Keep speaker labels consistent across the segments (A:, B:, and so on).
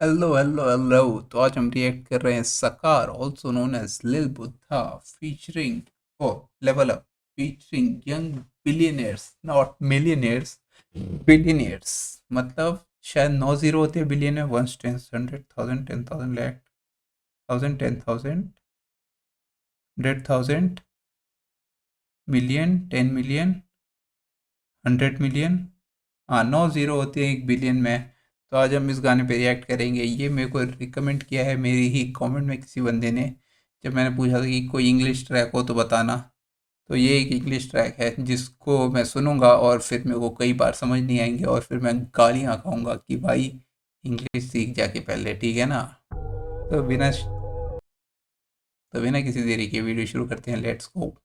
A: Hello hello hello. तो आज हम रिएक्ट कर रहे हैं सकार also known as lil Buddha featuring o level up featuring young billionaires not millionaires billionaires. मतलब शायद 9 जीरो होते हैं बिलियन में। 1 10 100,000 10,000 लाख 1000 10,000 100,000 मिलियन 10 मिलियन 100 मिलियन। हाँ, 9 जीरो होते हैं 1 बिलियन में। तो आज हम इस गाने पे रिएक्ट करेंगे। ये मेरे को रिकमेंड किया है मेरी ही कमेंट में किसी बंदे ने, जब मैंने पूछा था कि कोई इंग्लिश ट्रैक हो तो बताना। तो ये एक इंग्लिश ट्रैक है जिसको मैं सुनूंगा और फिर मेरे को कई बार समझ नहीं आएंगे और फिर मैं गालियाँ खाऊंगा कि भाई इंग्लिश सीख जाके पहले, ठीक है ना। तो बिना किसी देरी के वीडियो शुरू करते हैं। Let's go.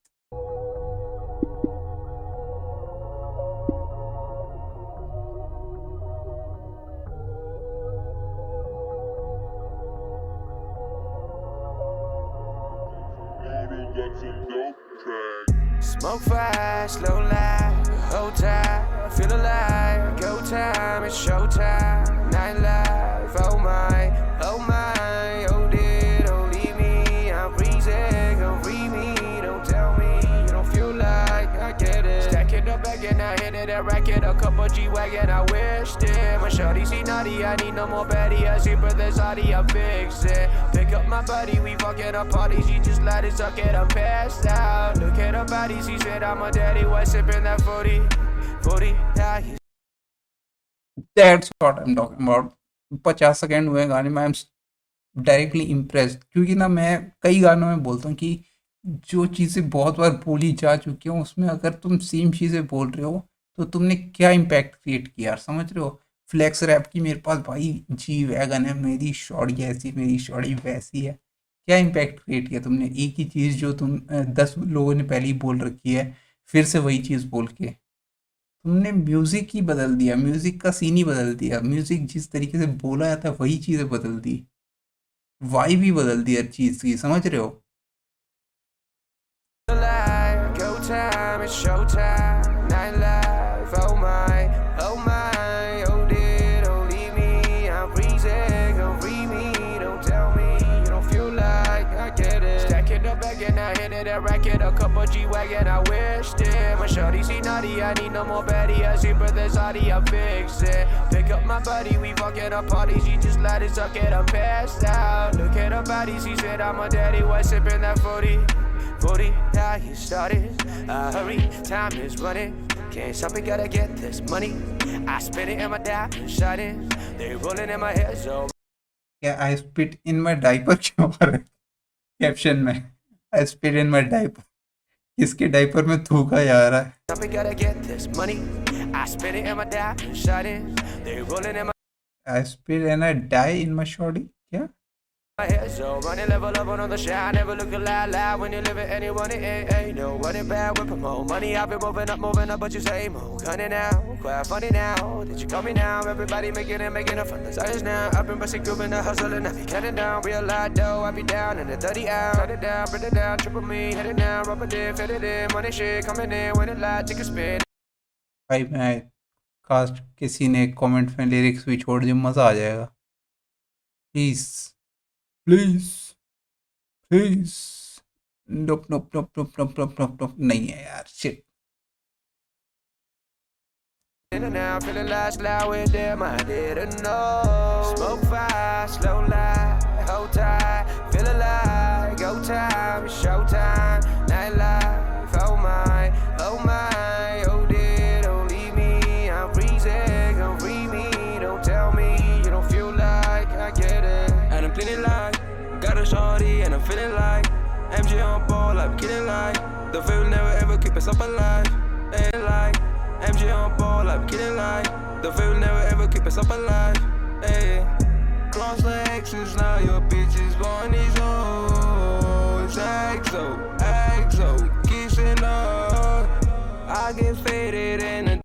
B: Smoke fast, slow life, hold tight, feel alive, go time, it's showtime, nightlife, oh my, oh dear, don't leave me, I'm freezing, come free me, don't tell me, you don't feel like I get it, stack it up back and I hit it, I rack it, a couple G-Wagon, I wished it, my shorty see naughty, I need no more baddie, I see brothers naughty, I fix it, pick up my buddy, we fucking up parties, she just let it suck it, I'm passed out, look at her body, she said I'm a daddy, why sipping that 40, yeah, he's
A: that's what I am talking about. 50 second हुए गाने में, I am directly impressed. क्योंकि ना मैं कई गानों में बोलता हूँ कि जो चीज़ें बहुत बार बोली जा चुकी हों उसमें अगर तुम सेम चीज़ें बोल रहे हो तो तुमने क्या इम्पैक्ट क्रिएट किया यार, समझ रहे हो। फ्लेक्स रैप की मेरे पास भाई जी वैगन है, मेरी शॉर्टी ऐसी मेरी शॉर्टी वैसी है। क्या इम्पैक्ट क्रिएट किया तुमने, एक ही चीज़ जो तुम 10 लोगों ने पहले ही बोल रखी है, फिर से वही चीज़ बोल के तुमने म्यूज़िक ही बदल दिया, म्यूज़िक का सीन ही बदल दिया। म्यूज़िक जिस तरीके से बोला जाता है वही चीज़ें बदल दी, वाइब ही बदल दी हर चीज़ की, समझ रहे हो।
B: alive, go time, it's showtime, nightlife, oh my, oh dear, don't leave me, I'm freezing, come free me, don't tell me, you don't feel like I get it, stack it up back and I hit it, I rack it, a couple G-Wagon, I wished it, my shorty see naughty, I need no more baddie, I see brothers naughty, I fix it, pick up my buddy, we fucking up parties, she just let it suck it, I'm passed out, look at her body, she said I'm a daddy, why sipping that 40, yeah, you started. Hurry, time is running. Can't stop it, gotta get this money. I spit it in my diamond shining. They rolling in my head, so
A: क्या आई spit इन माई diaper क्यों आ रहा है caption में। आई spit इन माई diaper, किसके diaper में थूका जा रहा है।
B: stop it, gotta get this money. I spit it in my diamond shining. They rolling in
A: I spit and I die in my shawty, क्या।
B: my head, so running level up on the shit. I never look a lie when you live it, anyone it ain't no running back with more money. I've been moving up, but you say more cunning now, quite funny now. Did you call me now? Everybody making it from the desires now. I've been busting, grooving, the hustling, I be cutting down. Real life though, I be down in the 30 out. Cut it down, bring it down, triple me, hit it down, rubber dip, fit it in, money shit coming in, when it light, take a spin.
A: भाई मैं cast किसी ने comment में lyrics भी छोड़ दिए, मज़ा आ जाएगा। Please please please. Nope nope nope nope nope nope nope nope नहीं है यार, shit.
B: In and out, feeling like loud with them, I didn't know. Smoke fast, slow light, hold tight, feel alive, go time, it's showtime, nightlife, oh my, oh dear, don't leave me, I'm freezing, come free me, don't tell me, you don't feel like I get it. And I'm feeling like, got a shorty and I'm feeling like, MJ on ball, I'm kidding like, the feel never ever keep us up alive, ain't like, MJ on ball, I'm kidding like, the feel never ever keep us up alive, hey. Cross legs, now your bitch is born these hoes, exo, kissing up, I get faded in the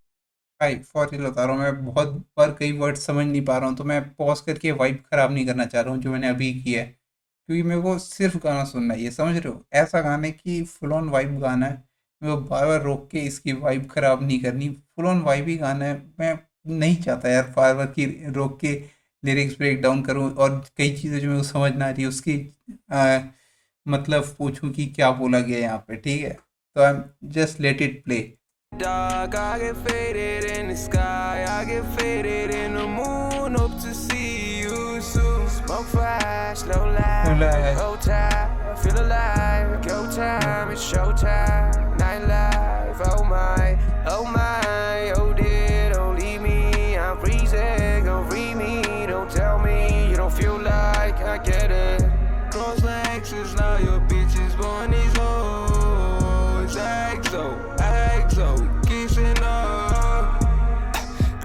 A: भाई for real बता रहा हूँ, मैं बहुत बार कई word समझ नहीं पा रहा हूँ तो मैं पॉज करके वाइब ख़राब नहीं करना चाह रहा हूँ जो मैंने अभी किया है। क्योंकि मेरे को सिर्फ गाना सुनना है, ये समझ रहे हो। ऐसा गाना है कि फुल ऑन वाइब गाना है, मेरे को बार बार रोक के इसकी वाइब ख़राब नहीं करनी। फुल ऑन वाइब ही गाना है, मैं नहीं चाहता यार बार बार की रोक के लिरिक्स ब्रेक डाउन करूँ और कई चीज़ें जो मेरे को समझ ना आ रही है उसकी अ, मतलब पूछूं कि क्या बोला गया है यहाँ पे, ठीक है? तो I am just let it play.
B: Dark, I get faded in the sky. I get faded in the moon. Hope to see you soon. Smoke fast, slow light, hold tight, feel alive. Go time, it's showtime. Nightlife, oh my, oh dear, don't leave me. I'm freezing, go free me. Don't tell me you don't feel like I get it. Cross legs, it's now your bitches born these hoes. Act so, kissing up.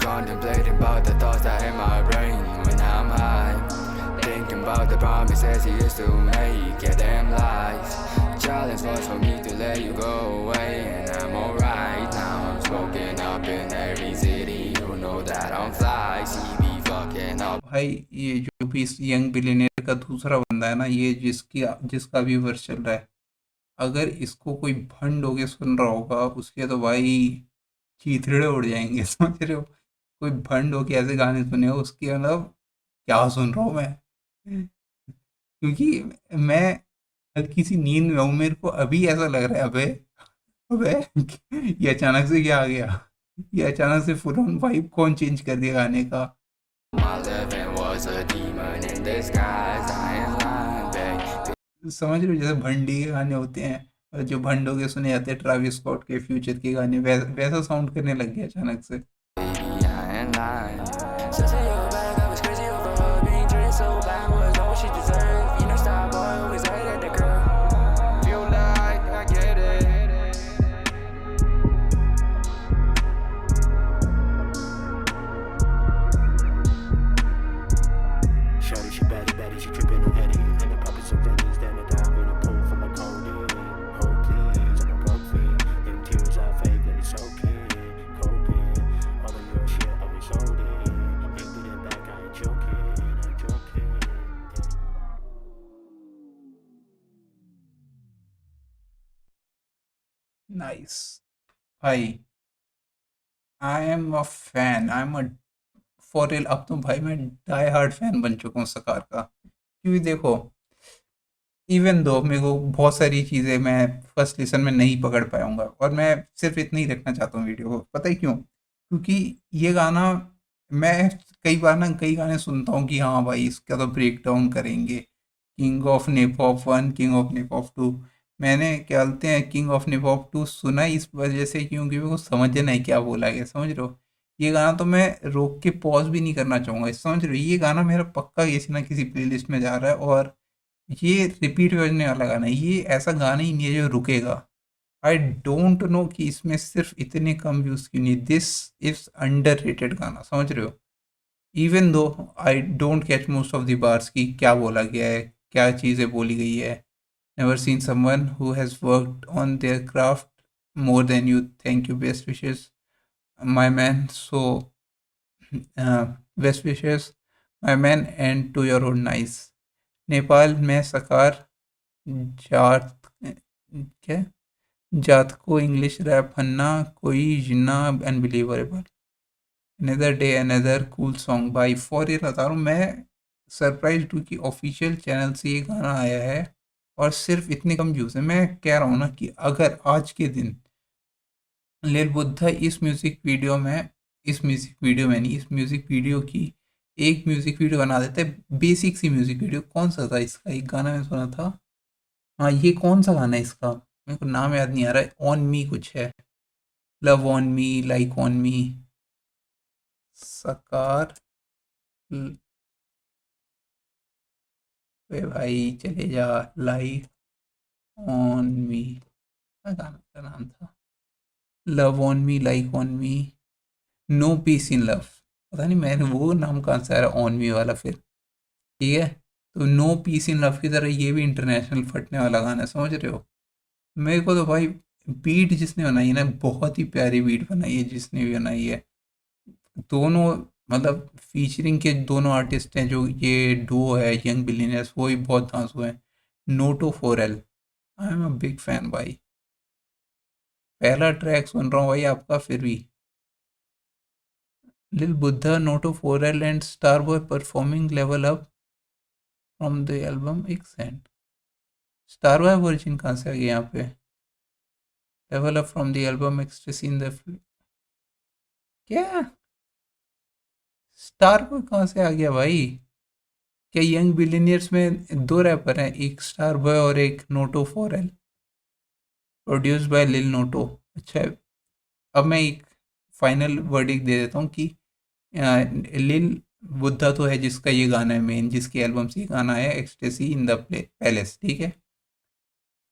B: Contemplating about the thoughts that in my brain when I'm high. Thinking about the promises he used to make, yeah, damn lies. Challenge was for me to let you go away, and I'm alright now. I'm smoking up in every city. You know that I'm fly, see me fucking up.
A: भाई ये जो भी इस young billionaire का दूसरा बंदा है ना, ये जिसका भी वर्ष चल रहा है, अगर इसको कोई भंड होके सुन रहा होगा उसके तो भाई चीथड़े उड़ जाएंगे। समझ रहे हो? कोई भंड होके ऐसे गाने सुने हो उसकी, मतलब क्या सुन रहा हूँ मैं? क्योंकि मैं हल्की सी नींद में हूँ, मेरे को अभी ऐसा लग रहा है, अबे अबे ये अचानक से क्या आ गया? ये अचानक से फुल ऑन वाइब कौन चेंज कर दिया गाने का?
B: My living was a demon in disguise. I ain't lying, babe.
A: समझ रहे हो? जैसे भंडी के गाने होते हैं और जो भंडों के सुने जाते हैं, ट्रैविस स्कॉट के, फ्यूचर के गाने, वैसा साउंड करने लग गया अचानक से।
B: Baby, I ain't lying. Since you're back, I was crazy over her. Being treated so bad was all she deserved. You know, star boy always hated the girl. Feel like I get it.
C: Shorty, she batty, she trippin' on Eddie. And the pockets of Denny's, standing down in a pool full of codeine. Oh please, I'm a broke fiend. Them tears are fake, let it soak in. Coping, all of your shit always sold in. Ain't getting back, I ain't joking,
A: nice भाई। I am a fan, I am a for real. अब तो भाई मैं die hard fan बन चुका हूँ सकार का। क्योंकि देखो, इवन दो मेरे को बहुत सारी चीज़ें मैं फर्स्ट लिसन में नहीं पकड़ पाऊंगा, और मैं सिर्फ इतना ही रखना चाहता हूँ वीडियो को। पता है क्यों? क्योंकि ये गाना मैं कई बार ना कई गाने सुनता हूँ कि हाँ भाई इसका तो ब्रेक डाउन करेंगे, king of nepop one, king of nepop two. मैंने क्या बोलते हैं, किंग ऑफ नेपॉप टू सुना इस वजह से क्योंकि मेरे को समझना है क्या बोला गया। समझ रहे हो? ये गाना तो मैं रोक के पॉज भी नहीं करना चाहूँगा। समझ रहे हो? ये गाना मेरा पक्का किसी ना किसी प्लेलिस्ट में जा रहा है, और ये रिपीट बजने वाला गाना है। ये ऐसा गाना ही नहीं है जो रुकेगा। आई डोंट नो कि इसमें सिर्फ इतने कम व्यूज क्यों नहीं। दिस इज अंडर रेटेड गाना। समझ रहे हो? Even though I don't catch most of the bars की क्या बोला गया है, क्या चीज़ें बोली गई है। Never seen someone who has worked on their craft more than you, thank you, best wishes my man. So best wishes my man and to your own nice. Nepal में सकार जात क्या जात को इंग्लिश रैप हन्ना कोई जिन्ना unbelievable. Another day another cool song. भाई फॉर ये बता रहा हूँ मैं, सरप्राइज हूँ कि ऑफिशियल चैनल से ये गाना आया है और सिर्फ इतने कम व्यूज़ है। मैं कह रहा हूँ ना कि अगर आज के दिन लिल बुद्धा इस म्यूज़िक वीडियो की एक म्यूज़िक वीडियो बना देते हैं, बेसिक सी म्यूज़िक वीडियो। कौन सा था इसका एक गाना मैं सुना था? हाँ, ये कौन सा गाना है इसका? मेरे को नाम याद नहीं आ रहा है। ऑन मी कुछ है, love on me, like on मी, सकार वे भाई चले जा, लाइक ऑन मी, क्या गाना का नाम था? Love on me, like on me, no peace in love. पता नहीं मैंने वो नाम कहाँ से आ रहा ऑन मी वाला फिर। ठीक है, तो नो पीस इन लव की तरह ये भी इंटरनेशनल फटने वाला गाना है। समझ रहे हो? मेरे को तो भाई बीट जिसने बनाई है ना, बहुत ही प्यारी बीट बनाई है जिसने भी बनाई है। दोनों मतलब फीचरिंग के दोनों आर्टिस्ट हैं, जो ये डुओ है यंग बिलियनर्स, वो भी बहुत धांसू हैं। Noto four L, I am a big fan भाई। पहला ट्रैक सुन रहा हूँ भाई आपका, फिर भी Lil Buddha, Noto 4L and Starboy performing Level Up from the album Exent. Starboy version कहाँ से आ गया यहाँ पे? Level Up from the album Ecstasy in the क्या? Starboy कहाँ से आ गया भाई? क्या यंग बिलियनियर्स में दो रैपर हैं, एक Starboy और एक Noto 4L, प्रोड्यूस्ड बाय लिल नोटो। अच्छा, अब मैं एक फाइनल वर्डिक्ट दे देता हूँ कि लिल बुद्धा तो है जिसका ये गाना है मेन, जिसके एल्बम से ये गाना है एक्सटेसी इन द पैलेस, ठीक है।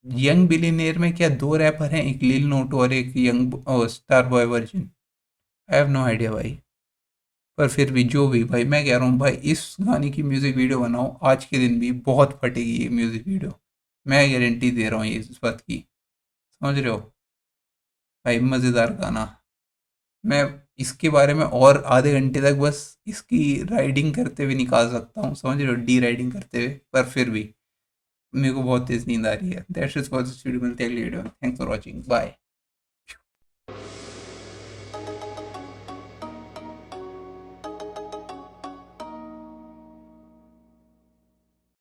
A: यंग बिलियनियर में क्या दो रैपर हैं, एक लिल नोटो और एक young star boy version? I have no idea भाई, पर फिर भी जो भी भाई, मैं कह रहा हूँ भाई इस गाने की म्यूज़िक वीडियो बनाओ, आज के दिन भी बहुत फटेगी ये म्यूज़िक वीडियो, मैं गारंटी दे रहा हूँ ये इस बात की, समझ रहे हो भाई? मज़ेदार गाना। मैं इसके बारे में और आधे घंटे तक बस इसकी राइडिंग करते हुए निकाल सकता हूँ, समझ रहे हो, डी राइडिंग करते हुए, पर फिर भी मेरे को बहुत तेज़ नींद आ रही है। That's it for this video, मिलते हैं अगली वीडियो में। Thanks for watching, bye.